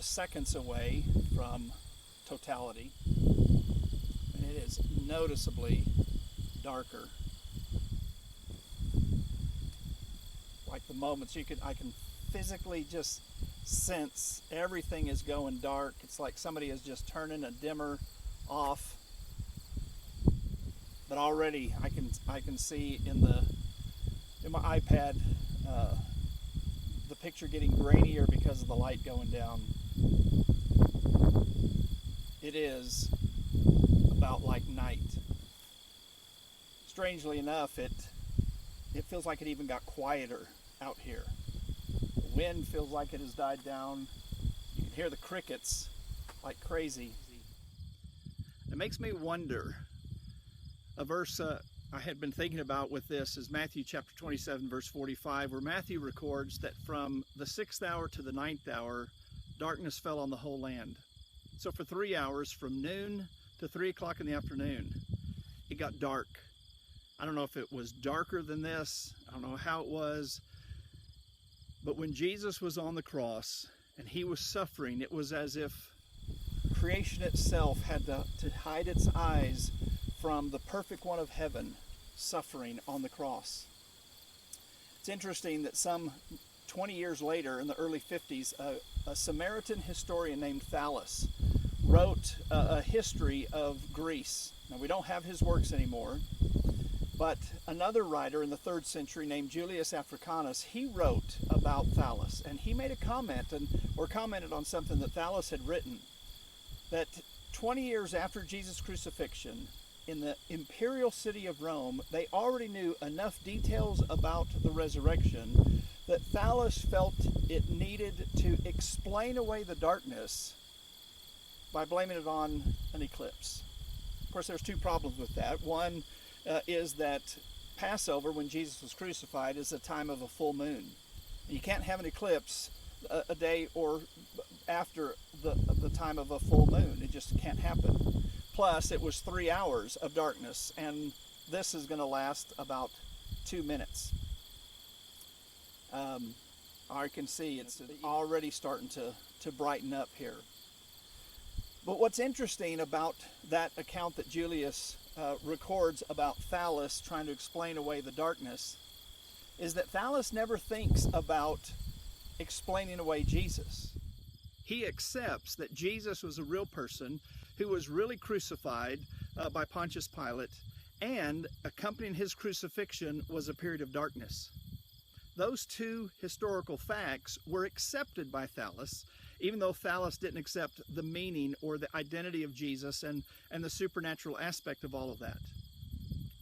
just seconds away from totality, and it is noticeably darker. Like the moments I can physically just sense everything is going dark. It's like somebody is just turning a dimmer off. But already I can see in my iPad the picture getting grainier because of the light going down. It is about like night. Strangely enough, it feels like it even got quieter out here. The wind feels like it has died down. You can hear the crickets like crazy. It makes me wonder. A verse I had been thinking about with this is Matthew chapter 27, verse 45, where Matthew records that from the 6th hour to the 9th hour, darkness fell on the whole land. So for 3 hours, from noon to 3 o'clock in the afternoon, it got dark. I don't know if it was darker than this. I don't know how it was. But when Jesus was on the cross and he was suffering, it was as if creation itself had to hide its eyes from the perfect one of heaven suffering on the cross. It's interesting that some 20 years later, in the early 50s, a Samaritan historian named Thallus wrote a history of Greece. Now, we don't have his works anymore, but another writer in the 3rd century named Julius Africanus, he wrote about Thallus, and he made a comment or commented on something that Thallus had written, that 20 years after Jesus' crucifixion, in the imperial city of Rome, they already knew enough details about the resurrection that Thallus felt it needed to explain away the darkness by blaming it on an eclipse. Of course, there's two problems with that. One is that Passover, when Jesus was crucified, is a time of a full moon. And you can't have an eclipse a day or after the time of a full moon. It just can't happen. Plus, it was 3 hours of darkness, and this is going to last about 2 minutes. I can see it's already starting to brighten up here. But what's interesting about that account that Julius records about Thallus trying to explain away the darkness is that Thallus never thinks about explaining away Jesus. He accepts that Jesus was a real person who was really crucified by Pontius Pilate, and accompanying his crucifixion was a period of darkness. Those two historical facts were accepted by Thallus, even though Thallus didn't accept the meaning or the identity of Jesus and the supernatural aspect of all of that.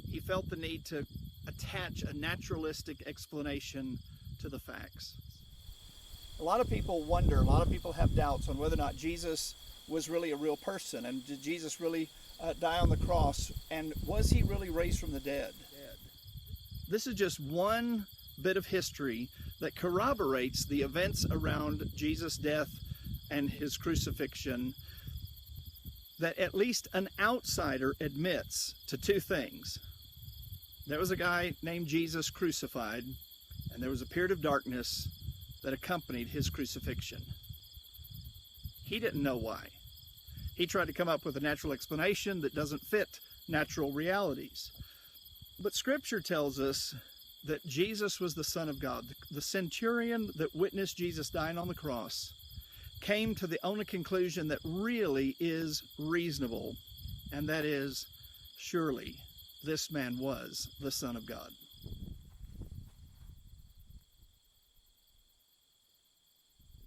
He felt the need to attach a naturalistic explanation to the facts. A lot of people wonder, a lot of people have doubts on whether or not Jesus was really a real person, and did Jesus really die on the cross, and was he really raised from the dead? This is just one bit of history that corroborates the events around Jesus' death and his crucifixion, that at least an outsider admits to two things. There was a guy named Jesus crucified, and there was a period of darkness that accompanied his crucifixion. He didn't know why. He tried to come up with a natural explanation that doesn't fit natural realities. But Scripture tells us that Jesus was the Son of God. The centurion that witnessed Jesus dying on the cross came to the only conclusion that really is reasonable, and that is, surely this man was the Son of God.